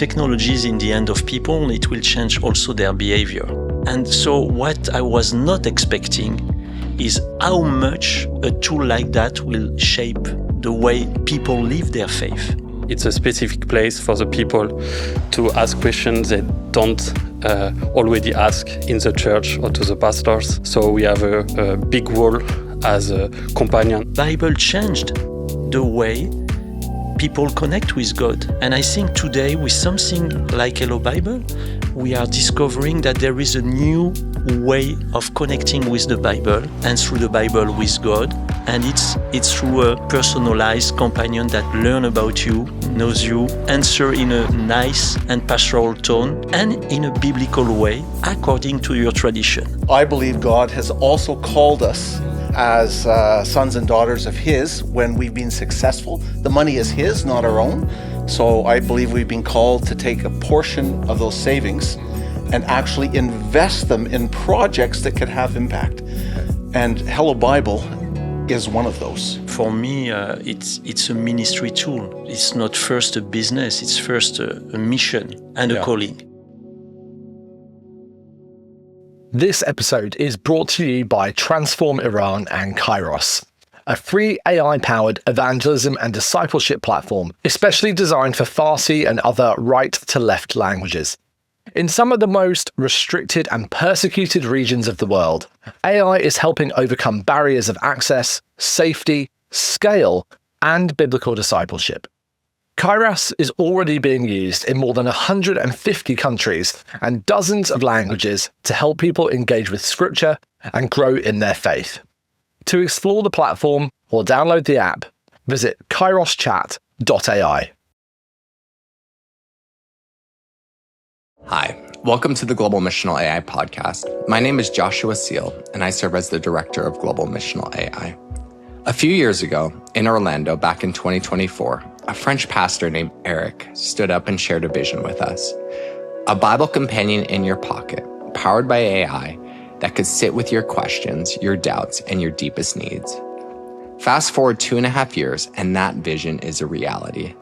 technology is in the hand of people, it will change also their behavior. And so what I was not expecting is how much a tool like that will shape the way people live their faith. It's a specific place for the people to ask questions they don't already ask in the church or to the pastors. So we have a big role as a companion. Bible changed the way people connect with God. And I think today with something like Hello Bible, we are discovering that there is a new way of connecting with the Bible and through the Bible with God. And it's through a personalized companion that learns about you, knows you, answer in a nice and pastoral tone and in a biblical way according to your tradition. I believe God has also called us as sons and daughters of His when we've been successful. The money is His, not our own. So I believe we've been called to take a portion of those savings and actually invest them in projects that could have impact. And Hello Bible is one of those. For me, it's a ministry tool. It's not first a business, it's first a mission and a calling. This episode is brought to you by Transform Iran and KAIROS, a free AI-powered evangelism and discipleship platform, especially designed for Farsi and other right-to-left languages. In some of the most restricted and persecuted regions of the world, AI is helping overcome barriers of access, safety, scale, and biblical discipleship. KAIROS is already being used in more than 150 countries and dozens of languages to help people engage with Scripture and grow in their faith. To explore the platform or download the app, visit kairoschat.ai. Hi, welcome to the Global Missional AI podcast. My name is Joshua Seale, and I serve as the Director of Global Missional AI. A few years ago, in Orlando back in 2024, a French pastor named Eric stood up and shared a vision with us. A Bible companion in your pocket, powered by AI, that could sit with your questions, your doubts, and your deepest needs. Fast forward 2.5 years, and that vision is a reality.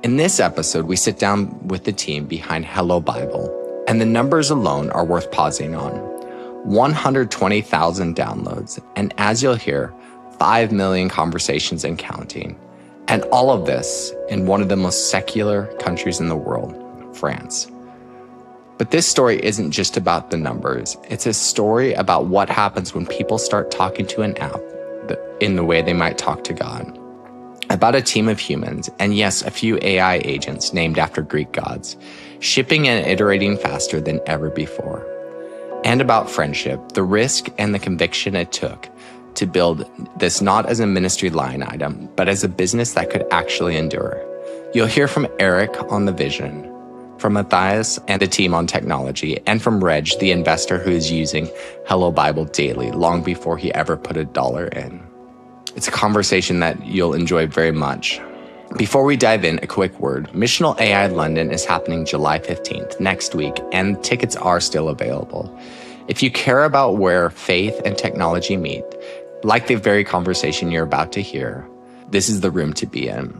In this episode, we sit down with the team behind Hello Bible, and the numbers alone are worth pausing on. 120,000 downloads, and as you'll hear, 5 million conversations and counting. And all of this in one of the most secular countries in the world, France. But this story isn't just about the numbers. It's a story about what happens when people start talking to an app in the way they might talk to God. About a team of humans, and yes, a few AI agents named after Greek gods, shipping and iterating faster than ever before. And about friendship, the risk and the conviction it took to build this not as a ministry line item, but as a business that could actually endure. You'll hear from Eric on the vision, from Matthias and the team on technology, and from Reg, the investor who is using Hello Bible daily, long before he ever put $1 in. It's a conversation that you'll enjoy very much. Before we dive in, a quick word. Missional AI London is happening July 15th, next week, and tickets are still available. If you care about where faith and technology meet, like the very conversation you're about to hear, this is the room to be in.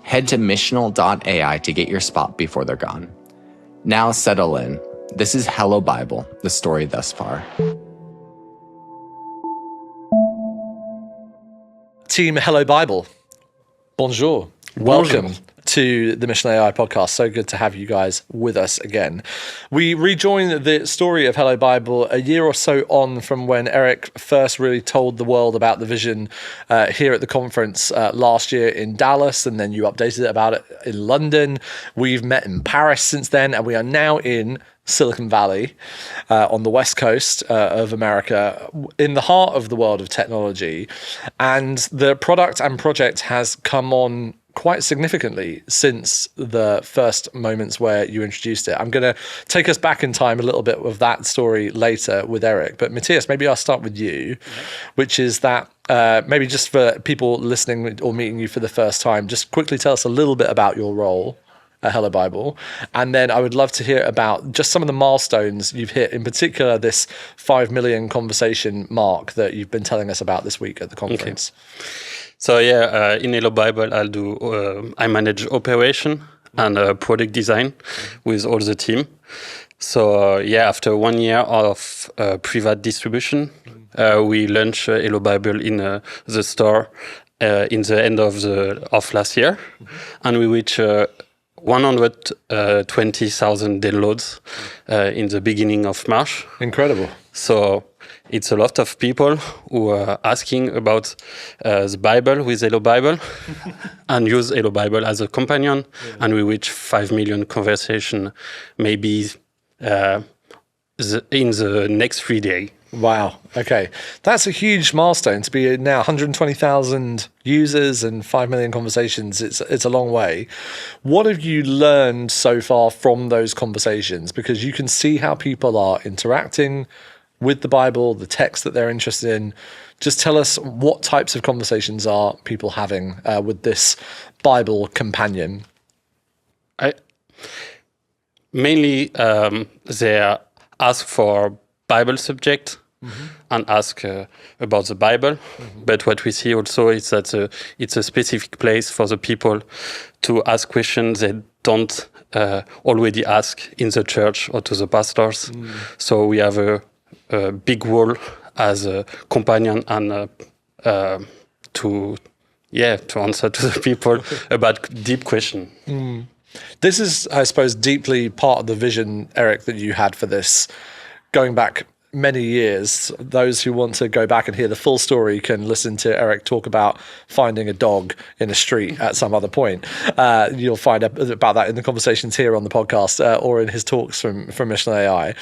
Head to missional.ai to get your spot before they're gone. Now settle in. This is Hello Bible, the story thus far. Team Hello Bible, bonjour. Welcome to the Missional AI podcast. So good to have you guys with us again. We rejoin the story of Hello Bible a year or so on from when Eric first really told the world about the vision here at the conference last year in Dallas, and then you updated it about it in London. We've met in Paris since then, and we are now in Silicon Valley on the west coast of America, in the heart of the world of technology. And the product and project has come on quite significantly since the first moments where you introduced it. I'm going to take us back in time a little bit of that story later with Eric. But Matthias, maybe I'll start with you, which is that maybe just for people listening or meeting you for the first time, just quickly tell us a little bit about your role at Hello Bible. And then I would love to hear about just some of the milestones you've hit, in particular this 5 million conversation mark that you've been telling us about this week at the conference. Okay. So in Hello Bible, I manage operation, and product design with all the team. So after 1 year of private distribution, we launched Hello Bible in the store in the end of last year, and we reached 120,000 downloads in the beginning of March. Incredible. So it's a lot of people who are asking about the Bible with Hello Bible and use Hello Bible as a companion. Yeah. And we reach 5 million conversation maybe in the next 3 days. Wow. Okay. That's a huge milestone to be now 120,000 users and 5 million conversations. It's a long way. What have you learned so far from those conversations? Because you can see how people are interacting with the Bible, the text that they're interested in. Just tell us, what types of conversations are people having with this Bible companion? Mainly, they ask for Bible subject and ask about the Bible. But what we see also is that it's a specific place for the people to ask questions they don't already ask in the church or to the pastors. So we have a big role as a companion and to answer to the people about deep question. This is, I suppose, deeply part of the vision, Eric, that you had for this, going back many years. Those who want to go back and hear the full story can listen to Eric talk about finding a dog in a street at some other point. You'll find out about that in the conversations here on the podcast or in his talks from Missional AI.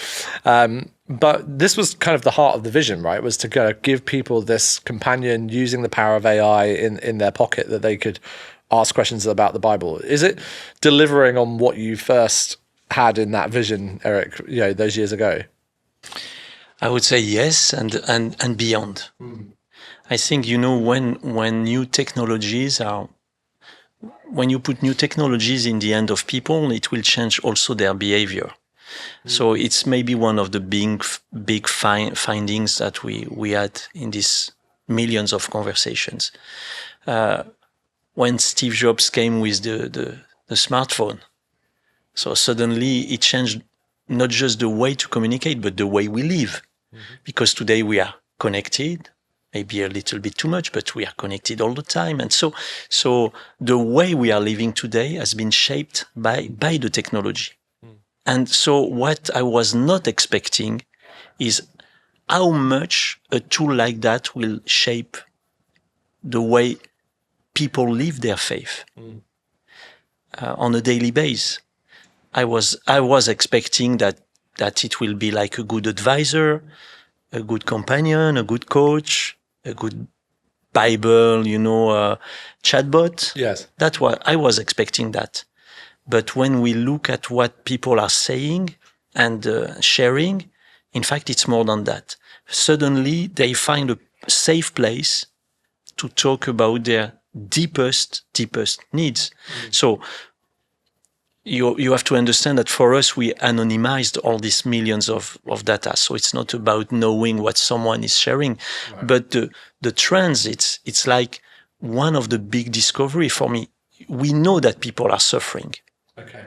But this was kind of the heart of the vision, right? Was to kind of give people this companion using the power of AI in their pocket that they could ask questions about the Bible. Is it delivering on what you first had in that vision, Eric, those years ago? I would say yes, and beyond. I think, when new technologies when you put new technologies in the hand of people, it will change also their behavior. So it's maybe one of the big findings that we had in these millions of conversations. When Steve Jobs came with the smartphone, so suddenly it changed not just the way to communicate, but the way we live. Because today we are connected, maybe a little bit too much, but we are connected all the time. And so the way we are living today has been shaped by the technology. And so what I was not expecting is how much a tool like that will shape the way people live their faith on a daily basis. I was expecting that it will be like a good advisor, a good companion, a good coach, a good Bible, chatbot. Yes. That's what I was expecting that. But when we look at what people are saying and sharing, in fact, it's more than that. Suddenly, they find a safe place to talk about their deepest needs. So you have to understand that for us, we anonymized all these millions of data. So it's not about knowing what someone is sharing, right. But the trends, it's like one of the big discovery for me. We know that people are suffering.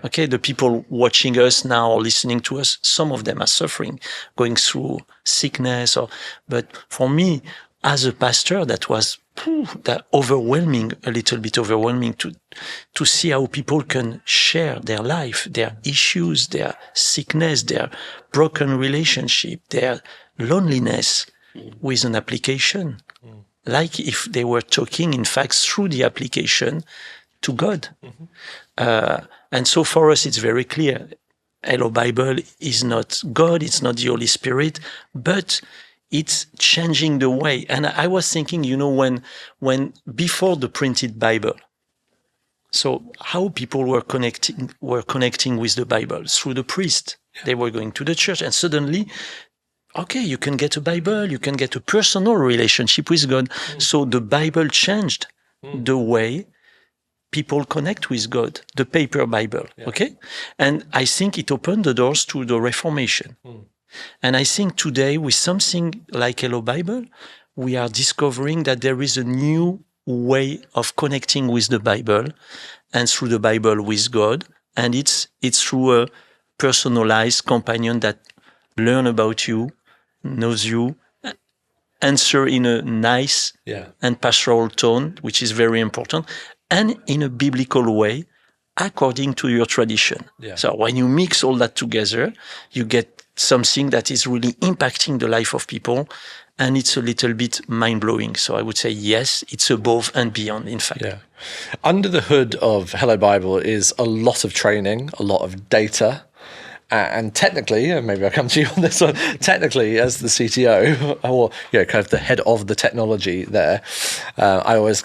Okay. The people watching us now or listening to us, some of them are suffering, going through sickness. But for me, as a pastor, that was a little bit overwhelming to see how people can share their life, their issues, their sickness, their broken relationship, their loneliness with an application. Like if they were talking, in fact, through the application to God. And so for us, it's very clear. Hello Bible is not God, it's not the Holy Spirit, but it's changing the way. And I was thinking, when before the printed Bible, so how people were connecting with the Bible through the priest. Yeah. They were going to the church, and suddenly, okay, you can get a Bible, you can get a personal relationship with God. So the Bible changed the way people connect with God, the paper Bible, okay? And I think it opened the doors to the Reformation. And I think today, with something like Hello Bible, we are discovering that there is a new way of connecting with the Bible and through the Bible with God, and it's through a personalized companion that learn about you, knows you, answer in a nice and pastoral tone, which is very important, and in a biblical way, according to your tradition. So when you mix all that together, you get something that is really impacting the life of people, and it's a little bit mind-blowing. So I would say, yes, it's above and beyond, in fact. Yeah. Under the hood of Hello Bible is a lot of training, a lot of data. And technically, and maybe I'll come to you on this one, technically as the CTO, or kind of the head of the technology there, I was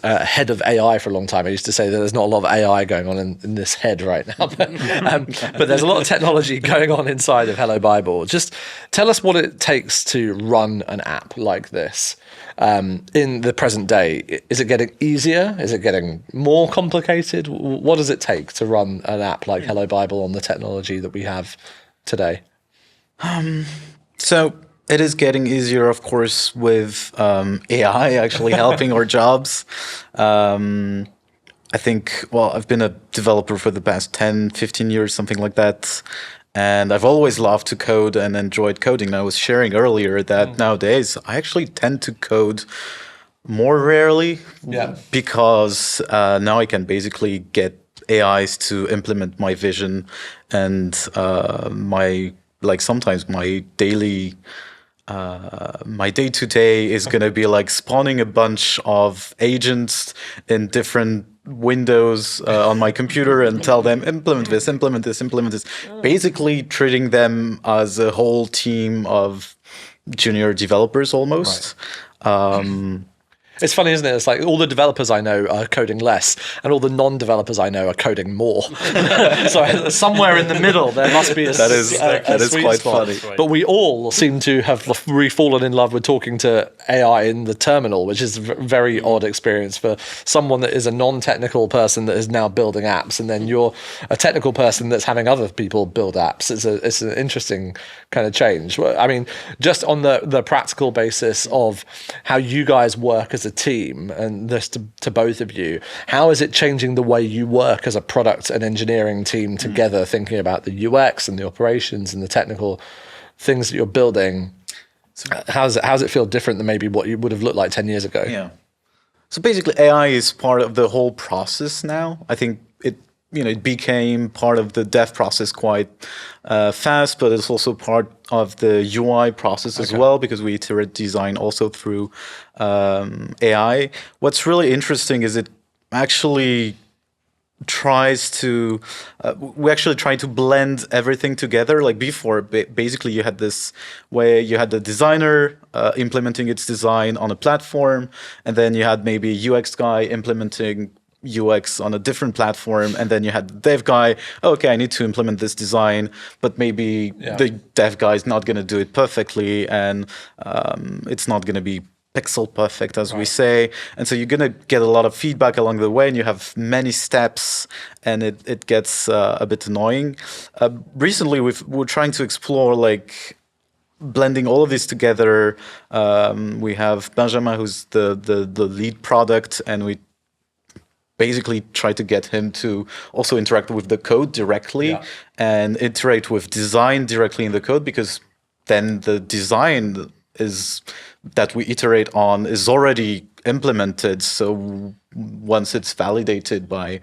head of AI for a long time. I used to say that there's not a lot of AI going on in this head right now, but there's a lot of technology going on inside of Hello Bible. Just tell us what it takes to run an app like this in the present day. Is it getting easier? Is it getting more complicated? What does it take to run an app like Hello Bible on the technology that we have today? So it is getting easier, of course, with AI actually helping our jobs. I think, I've been a developer for the past 10, 15 years, something like that. And I've always loved to code and enjoyed coding. And I was sharing earlier that nowadays I actually tend to code more rarely because now I can basically get AIs to implement my vision and sometimes my day-to-day is going to be like spawning a bunch of agents in different windows on my computer and tell them implement this, basically treating them as a whole team of junior developers almost. It's funny, isn't it? It's like all the developers I know are coding less, and all the non-developers I know are coding more. So somewhere in the middle, there must be that is quite spot. funny. But we all seem to have fallen in love with talking to AI in the terminal, which is a very odd experience for someone that is a non-technical person that is now building apps, and then you're a technical person that's having other people build apps. It's an interesting kind of change. I mean, just on the practical basis of how you guys work as a team, and this to both of you, how is it changing the way you work as a product and engineering team together, thinking about the UX and the operations and the technical things that you're building? How does it feel different than maybe what you would have looked like 10 years ago? Yeah. So basically AI is part of the whole process now. I think it became part of the dev process quite fast, but it's also part of the UI process as well, because we iterate design also through AI. What's really interesting is it actually tries to we actually try to blend everything together. Like before, basically you had this where you had the designer implementing its design on a platform, and then you had maybe a UX guy implementing UX on a different platform, and then you had the dev guy, okay, I need to implement this design, but maybe the dev guy is not going to do it perfectly, and it's not going to be pixel perfect, as we say. And so you're going to get a lot of feedback along the way, and you have many steps, and it gets a bit annoying. Recently, we're trying to explore like blending all of this together. We have Benjamin, who's the lead product, and we basically try to get him to also interact with the code directly and iterate with design directly in the code, because then the design is that we iterate on is already implemented. So once it's validated by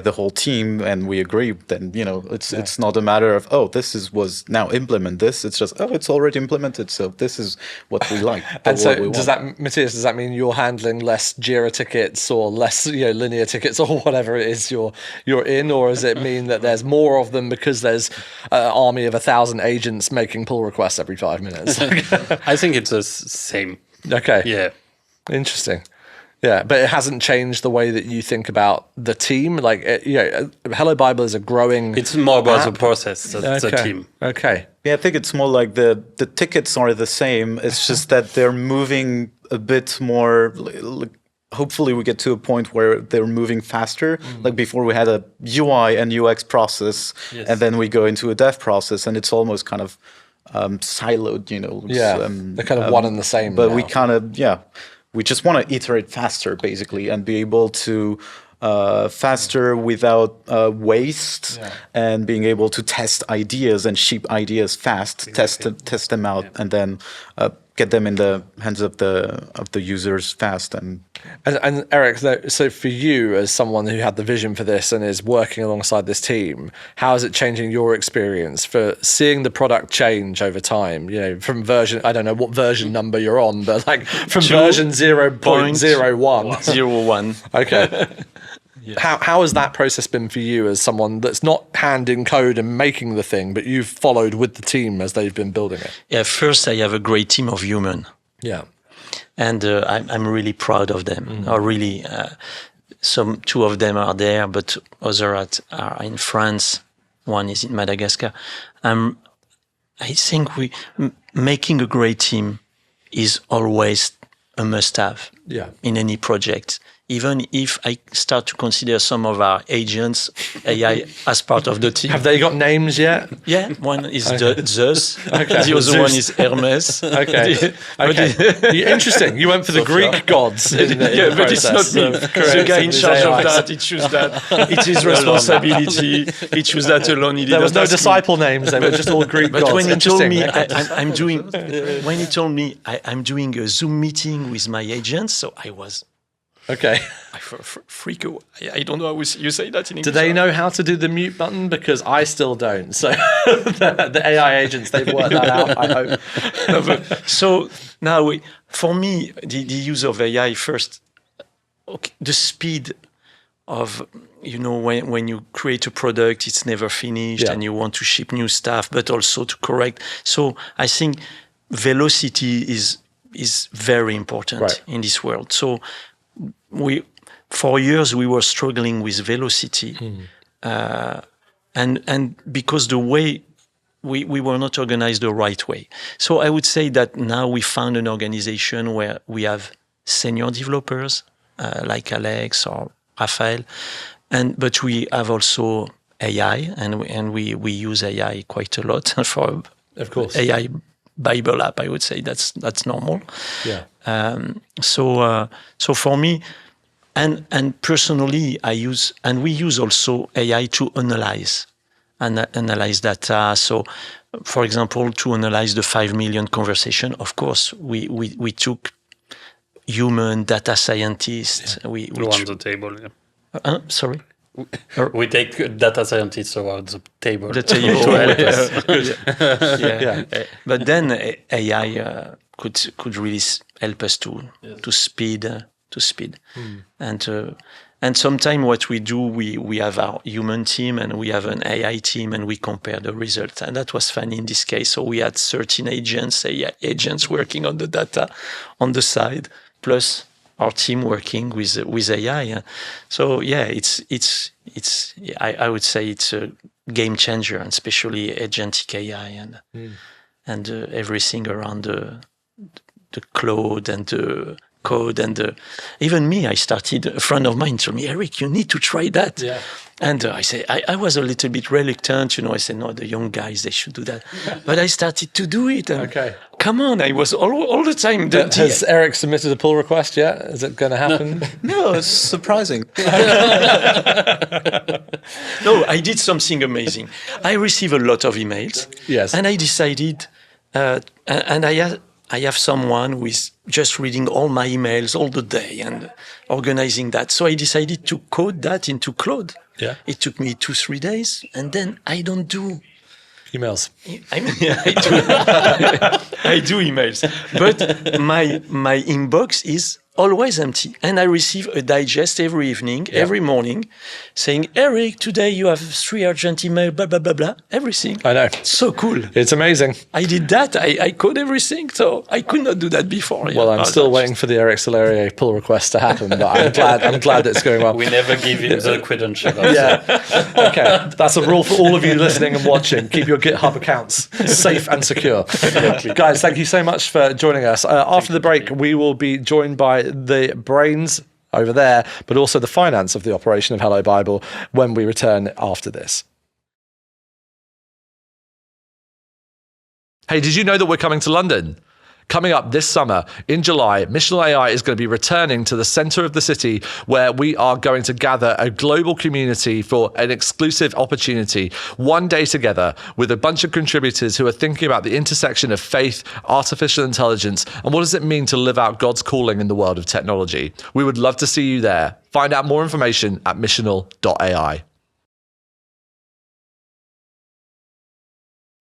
the whole team and we agree, then it's not a matter of was now implement this. It's just it's already implemented, so this is what we like. And so Matthias, does that mean you're handling less Jira tickets or less linear tickets or whatever it is you're in, or does it mean that there's more of them because there's an army of 1,000 agents making pull requests every 5 minutes? I think it's the same. Okay. Yeah. Interesting. Yeah, but it hasn't changed the way that you think about the team. Like, Hello Bible is a growing. It's more about the process, the team. Okay. Yeah, I think it's more like the tickets are the same. It's just that they're moving a bit more. Hopefully, we get to a point where they're moving faster. Like before, we had a UI and UX process, and then we go into a dev process, and it's almost kind of siloed. They're kind of one and the same. But now. we kind of we just want to iterate faster, basically, and be able to faster without waste, and being able to test ideas and ship ideas fast, test them out, and then get them in the hands of the users fast. And Eric, so for you as someone who had the vision for this and is working alongside this team, how is it changing your experience for seeing the product change over time? You know, from version, I don't know what version number you're on, but like from version 0.01. 01. Okay. How has that process been for you as someone that's not handing code and making the thing, but you've followed with the team as they've been building it? Yeah, first I have a great team of human. Yeah. And I'm really proud of them. Really, two of them are there, but others are in France. One is in Madagascar. I think making a great team is always a must-have in any project. Even if I start to consider some of our agents, AI, as part of the team. Have they got names yet? Yeah, one is Zeus. The other one is Hermes. Interesting. You went for the Greek gods. But it's not me. The guy in charge of that, he chose that. It's his responsibility. He chose that alone. There was no disciple names. They were just all Greek gods. But when he told me I'm doing a Zoom meeting with my agents, so I was... Okay. Freak out. I don't know how you say that in English. Do they know how to do the mute button? Because I still don't. So the AI agents, they've worked that out, I hope. So now, for me, the use of AI first, the speed of, when you create a product, it's never finished and you want to ship new stuff, but also to correct. So I think velocity is very important in this world. So for years we were struggling with velocity, and because the way we were not organized the right way. So I would say that now we found an organization where we have senior developers like Alex or Raphael, but we have also AI, and we use AI quite a lot for, of course, AI Bible app. I would say that's normal. Yeah. So for me, and personally, we use also AI to analyze data. So, for example, to analyze the 5 million conversation, of course, we took human data scientists. We on the table. Yeah. Sorry. We take data scientists around the table. The table to help us. But then AI could really help us to speed. And sometimes what we do, we have our human team and we have an AI team, and we compare the results. And that was funny in this case. So we had 13 AI agents working on the data on the side, plus our team working with AI. So I would say it's a game changer, and especially agentic AI and everything around the Claude and the code even me. I started. A friend of mine told me, Eric, you need to try that. Yeah. And I say I was a little bit reluctant. I said, no, the young guys, they should do that. But I started to do it. And come on, I was all the time. Has Eric submitted a pull request yet? Is it going to happen? No, it's surprising. No, I did something amazing. I received a lot of emails. Yes. And I decided, and I have someone who is just reading all my emails all the day and organizing that. So I decided to code that into Claude. Yeah. It took me 2-3 days, and then I don't do emails. I do emails, but my inbox is always empty, and I receive a digest every evening, every morning, saying, Eric, today you have 3 urgent emails, blah, blah, blah, blah, everything. I know. So cool. It's amazing. I did that. I code everything, so I could not do that before. Well, I'm still waiting for the Eric Salerier pull request to happen, but I'm glad it's going well. We never give him the credentials. Yeah. Okay. That's a rule for all of you listening and watching. Keep your GitHub accounts safe and secure. Guys, thank you so much for joining us. After the break, we will be joined by the brains over there, but also the finance of the operation of Hello Bible when we return after this. Hey, did you know that we're coming to London? Coming up this summer in July, Missional AI is going to be returning to the center of the city where we are going to gather a global community for an exclusive opportunity, one day together with a bunch of contributors who are thinking about the intersection of faith, artificial intelligence, and what does it mean to live out God's calling in the world of technology. We would love to see you there. Find out more information at missional.ai.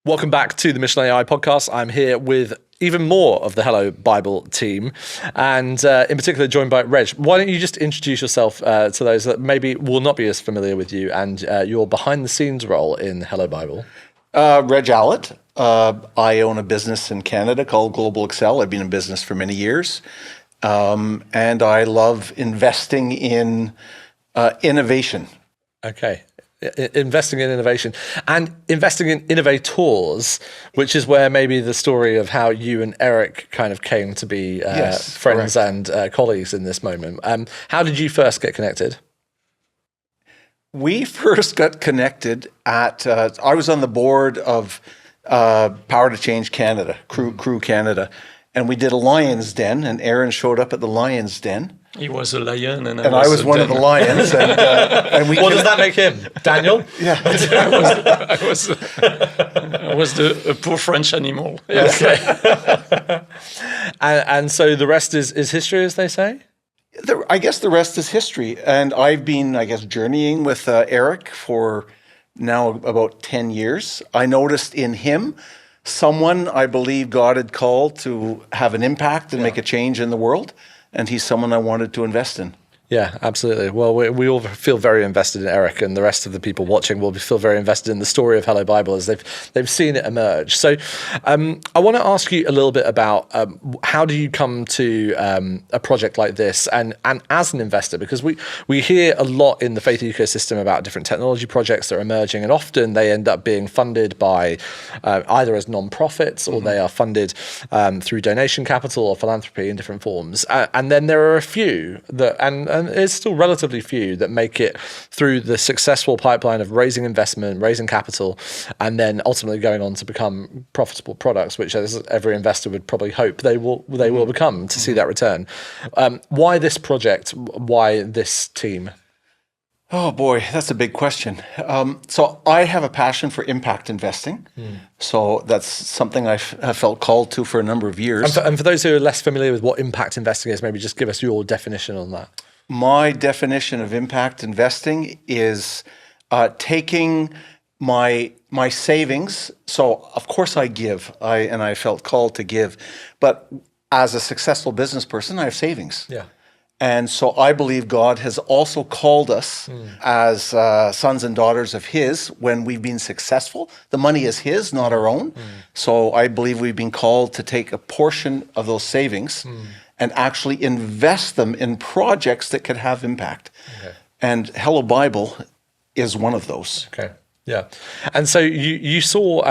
Welcome back to the Missional AI podcast. I'm here with even more of the Hello Bible team, and in particular joined by Reg. Why don't you just introduce yourself to those that maybe will not be as familiar with you and your behind-the-scenes role in Hello Bible? Reg Allett. I own a business in Canada called Global Excel. I've been in business for many years, and I love investing in innovation. Okay. Investing in innovation and investing in innovators, which is where maybe the story of how you and Eric kind of came to be friends correct. and colleagues in this moment. How did you first get connected? We first got connected at, I was on the board of Power to Change Canada, Crew Canada, and we did a Lion's Den, and Aaron showed up at the Lion's Den. He was a lion, and I was one of the lions. And we What does that make him? Daniel? Yeah. I was a poor French animal. Yes. And so the rest is history, as they say? I guess the rest is history. And I've been, journeying with Eric for now about 10 years. I noticed in him someone I believe God had called to have an impact and make a change in the world. And he's someone I wanted to invest in. Yeah, absolutely. Well, we all feel very invested in Eric, and the rest of the people watching will feel very invested in the story of Hello Bible as they've seen it emerge. So I want to ask you a little bit about how do you come to a project like this and as an investor, because we hear a lot in the faith ecosystem about different technology projects that are emerging, and often they end up being funded by either as non-profits or they are funded through donation capital or philanthropy in different forms. And then there are a few that, and it's still relatively few that make it through the successful pipeline of raising investment, raising capital, and then ultimately going on to become profitable products, which as every investor would probably hope they will become to see that return. Why this project? Why this team? Oh boy, that's a big question. So I have a passion for impact investing. So that's something I have felt called to for a number of years. And for those who are less familiar with what impact investing is, maybe just give us your definition on that. My definition of impact investing is taking my savings. So of course I give, I felt called to give, but as a successful business person, I have savings. Yeah. And so I believe God has also called us as sons and daughters of His when we've been successful. The money is His, not our own. So I believe we've been called to take a portion of those savings and actually invest them in projects that could have impact. Okay. And Hello Bible is one of those. Okay. Yeah. And so you saw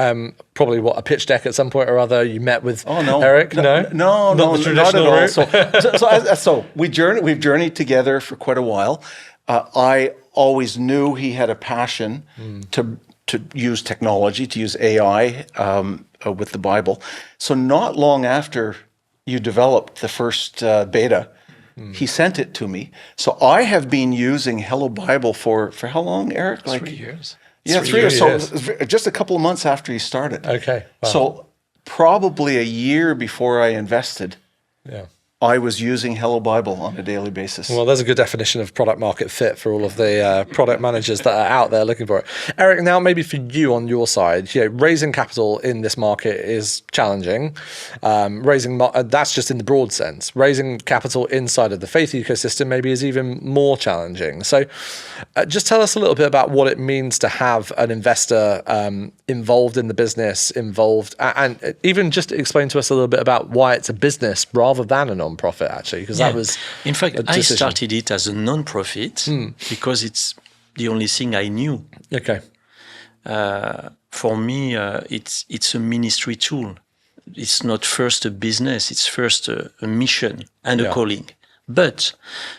probably a pitch deck at some point or other. You met with Eric? No, not at all. Way. So we've journeyed together for quite a while. I always knew he had a passion to use technology, to use AI with the Bible. So not long after you developed the first beta, he sent it to me. So I have been using Hello Bible for how long, Eric? 3 years. Yeah, 3 years. So just a couple of months after he started. Okay. Wow. So probably a year before I invested, I was using Hello Bible on a daily basis. Well, there's a good definition of product market fit for all of the product managers that are out there looking for it. Eric, now maybe for you on your side, raising capital in this market is challenging. That's just in the broad sense. Raising capital inside of the faith ecosystem maybe is even more challenging. So just tell us a little bit about what it means to have an investor involved in the business, and even just explain to us a little bit about why it's a business rather than a non-profit, actually, because that was in fact I started it as a non-profit because it's the only thing I knew. Okay. For me, it's a ministry tool. It's not first a business; it's first a mission and a calling. But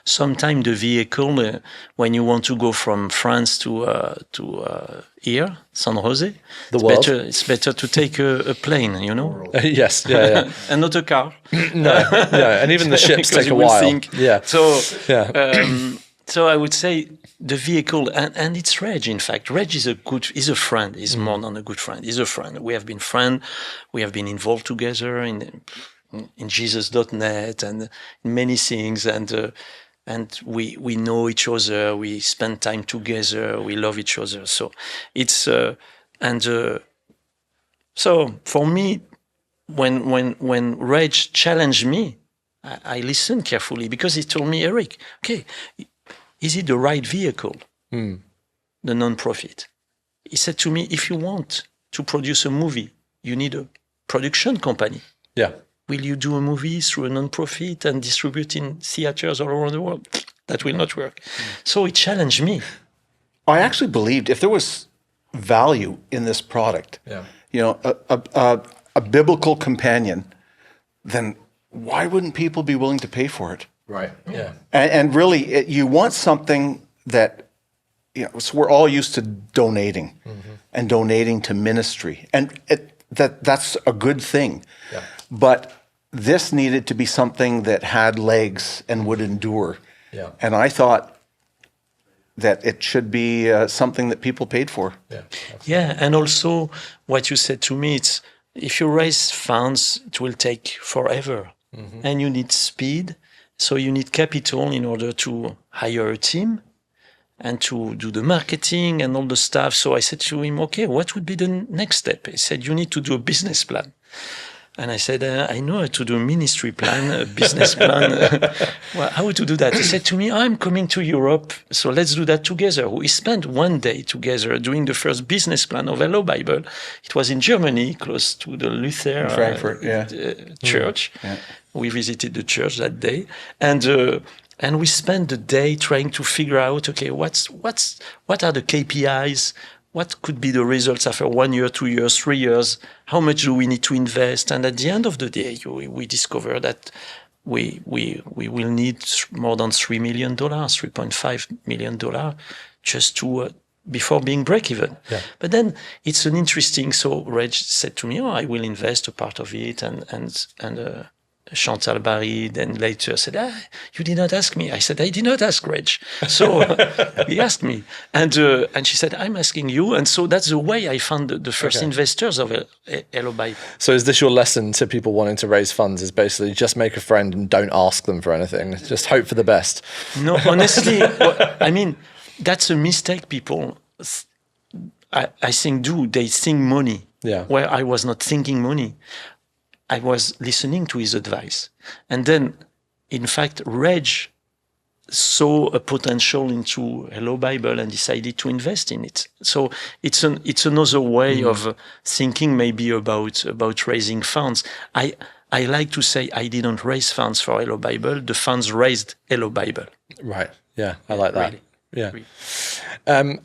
sometimes the vehicle, when you want to go from France to here, San Jose, it's better to take a plane, you know? Yes, yeah. And not a car. No, and even the ships take a while. Yeah. So, so I would say the vehicle, and it's Reg, in fact. Reg is a friend. He's more than a good friend. He's a friend. We have been friends. We have been involved together in Jesus.net and many things. And we know each other. We spend time together. We love each other. So it's, so for me, when Reg challenged me, I listened carefully because he told me, Eric, okay, is it the right vehicle, the non-profit? He said to me, if you want to produce a movie, you need a production company. Yeah. Will you do a movie through a non-profit and distribute in theaters all around the world? That will not work. So he challenged me. I actually believed if there was value in this product, you know, a biblical companion, then why wouldn't people be willing to pay for it? Right. Yeah. And really, you want something that, you know, so we're all used to donating and donating to ministry, and that's a good thing. Yeah. But this needed to be something that had legs and would endure. Yeah. And I thought that it should be something that people paid for. Yeah. Yeah, and also what you said to me, it's if you raise funds, it will take forever, and you need speed. So you need capital in order to hire a team and to do the marketing and all the stuff. So I said to him, okay, what would be the next step? He said, you need to do a business plan. And I said, I know how to do a ministry plan, a business plan. Well, how to do that? He said to me, I'm coming to Europe, so let's do that together. We spent one day together doing the first business plan of Hello Bible. It was in Germany, close to the Luther Frankfurt, church. Yeah. We visited the church that day, and we spent the day trying to figure out, okay, what are the KPIs? What could be the results after 1 year, 2 years, 3 years? How much do we need to invest? And at the end of the day, we discovered that we will need more than $3 million, $3.5 million, just to before being break even. Yeah. But then it's an interesting. So Reg said to me, "Oh, I will invest a part of it," and Chantal Barry then later said, you did not ask me. I said, I did not ask Reg. So he asked me. And she said, I'm asking you. And so that's the way I found the first investors of Hello Bible. So is this your lesson to people wanting to raise funds, is basically just make a friend and don't ask them for anything. Just hope for the best. No, honestly, I mean, that's a mistake people, I think, do. They think money, where I was not thinking money. I was listening to his advice. And then, in fact, Reg saw a potential into Hello Bible and decided to invest in it. So it's another way of thinking maybe about raising funds. I like to say I didn't raise funds for Hello Bible. The funds raised Hello Bible. Right. Yeah, I like that. Really. Yeah.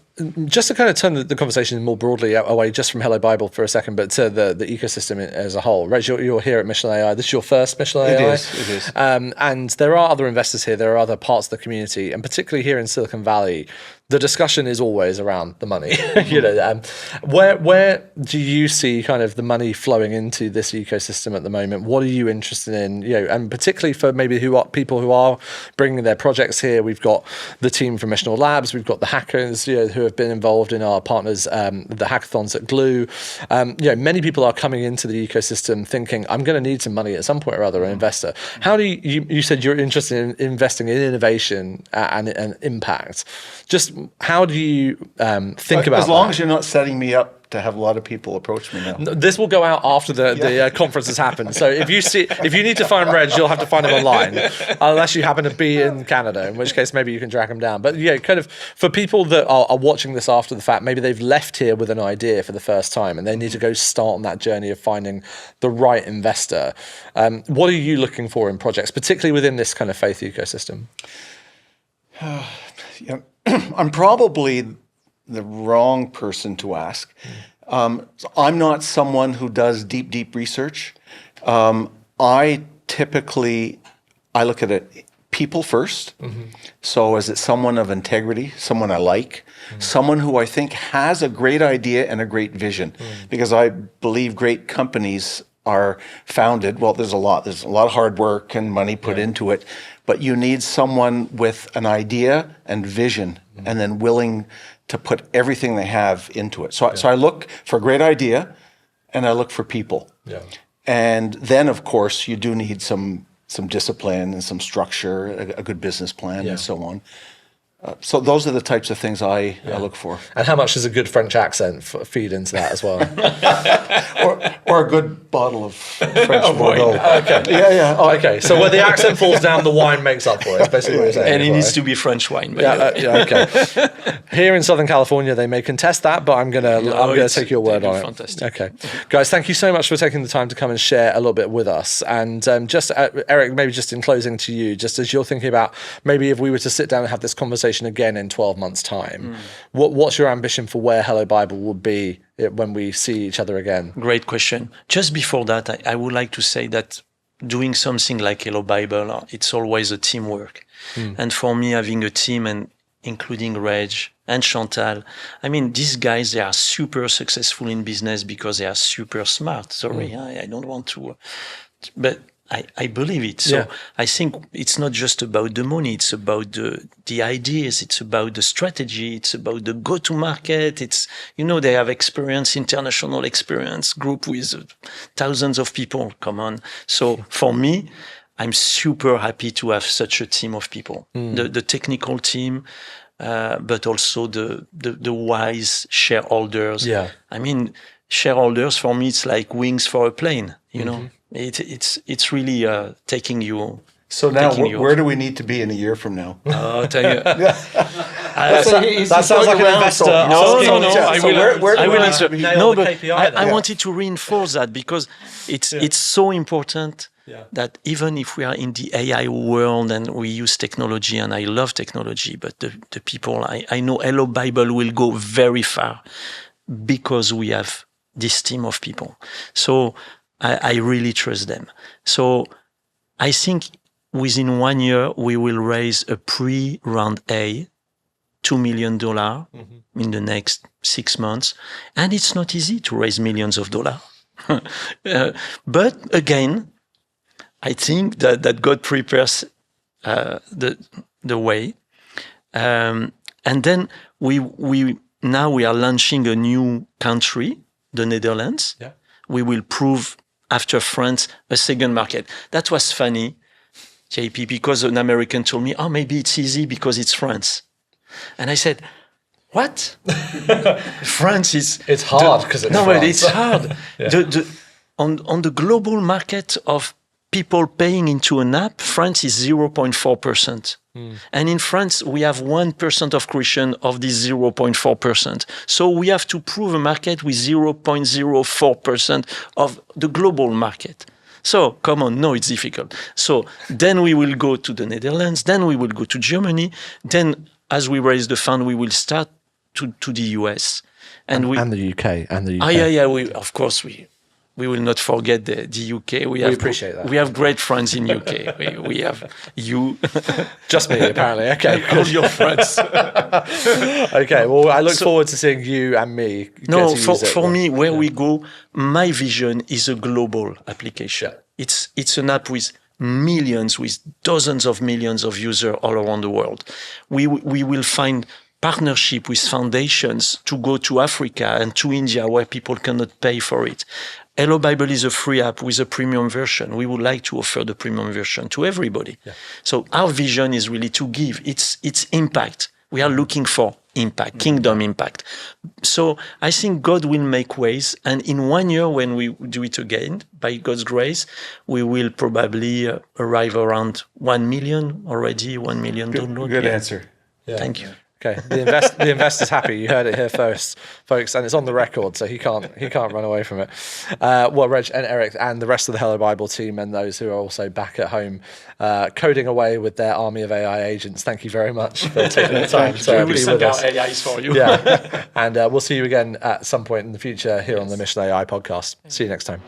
Just to kind of turn the conversation more broadly away just from Hello Bible for a second, but to the ecosystem as a whole. Reg, you're here at Missional AI. This is your first Missional AI. It is. And there are other investors here. There are other parts of the community, and particularly here in Silicon Valley, the discussion is always around the money. You know, where do you see kind of the money flowing into this ecosystem at the moment? What are you interested in? You know, and particularly for maybe people who are bringing their projects here. We've got the team from Missional Labs. We've got the hackers, you know, who have been involved in our partners, the hackathons at Glue. You know, many people are coming into the ecosystem thinking, I'm going to need some money at some point or other, an investor. How do you said you're interested in investing in innovation and impact. Just how do you think about that? As long as you're not setting me up to have a lot of people approach me now. This will go out after the conference has happened. So if you need to find Reg, you'll have to find him online, unless you happen to be in Canada, in which case maybe you can track him down. But yeah, kind of for people that are watching this after the fact, maybe they've left here with an idea for the first time and they need to go start on that journey of finding the right investor. What are you looking for in projects, particularly within this kind of faith ecosystem? I'm probably the wrong person to ask. I'm not someone who does deep research. I look at it people first. So is it someone of integrity, someone I like, someone who I think has a great idea and a great vision? Because I believe great companies are founded, well, there's a lot of hard work and money put into it, but you need someone with an idea and vision and then willing to put everything they have into it. So I look for a great idea and I look for people. Yeah. And then, of course, you do need some discipline and some structure, a good business plan, and so on. So those are the types of things I look for. And how much does a good French accent feed into that as well? or a good bottle of French Bordeaux. Okay. Yeah. Oh, okay. So where the accent falls down, the wine makes up for it. That's basically what you're saying. And it needs to be French wine. Okay. Here in Southern California, they may contest that, but I'm gonna take your word on it. Fantastic. Okay, guys, thank you so much for taking the time to come and share a little bit with us. And just Eric, maybe just in closing to you, just as you're thinking about maybe if we were to sit down and have this conversation again in 12 months' time, what's your ambition for where Hello Bible would be when we see each other again? Great question. Just before that, I would like to say that doing something like Hello Bible, it's always a teamwork. And for me, having a team, and including Reg and Chantal, I mean, these guys, they are super successful in business because they are super smart. Sorry, I don't want to, but I believe it. So I think it's not just about the money. It's about the ideas. It's about the strategy. It's about the go-to-market. It's, they have experience, international experience, group with thousands of people. Come on. So for me, I'm super happy to have such a team of people. The technical team, but also the wise shareholders. Yeah. I mean, shareholders, for me, it's like wings for a plane, know. It's really taking you. So now, where do we need to be in a year from now? I'll tell you. That sounds like an investor. No. I will answer. No, but I wanted to reinforce that because it's so important that even if we are in the AI world and we use technology, and I love technology, but the people, I know Hello Bible will go very far because we have this team of people. So I really trust them. So I think within 1 year, we will raise a pre-round A, $2 million in the next 6 months. And it's not easy to raise millions of dollars. But again, I think that God prepares the way. And then now we are launching a new country, the Netherlands. Yeah. We will prove after France a second market. That was funny, JP, because an American told me, maybe it's easy because it's France. And I said, what? France is... It's hard because it's France. No, but it's hard. On the global market of people paying into an app, France is 0.4%. And in France, we have 1% of Christian of this 0.4%. So we have to prove a market with 0.04% of the global market. So come on, no, it's difficult. So then we will go to the Netherlands, then we will go to Germany. Then as we raise the fund, we will start to the US. And the UK. Of course, we will not forget the UK. We appreciate that. We have great friends in UK. we have you. Just me, apparently. Okay. All your friends. Okay. Well, I look forward to seeing you and me. For me, where we go, my vision is a global application. It's an app with millions, with dozens of millions of users all around the world. We will find partnership with foundations to go to Africa and to India where people cannot pay for it. Hello Bible is a free app with a premium version. We would like to offer the premium version to everybody. Yeah. So our vision is really to give. It's impact. We are looking for impact, kingdom impact. So I think God will make ways. And in 1 year, when we do it again, by God's grace, we will probably arrive around 1 million already, 1 million downloads. Good answer. Yeah. Thank you. Okay, the investor's happy. You heard it here first, folks, and it's on the record, so he can't run away from it. Well, Reg and Eric and the rest of the Hello Bible team and those who are also back at home coding away with their army of AI agents, thank you very much for taking the time to be with us. AIs for you. Yeah, and we'll see you again at some point in the future here on the Mission AI podcast. See you next time.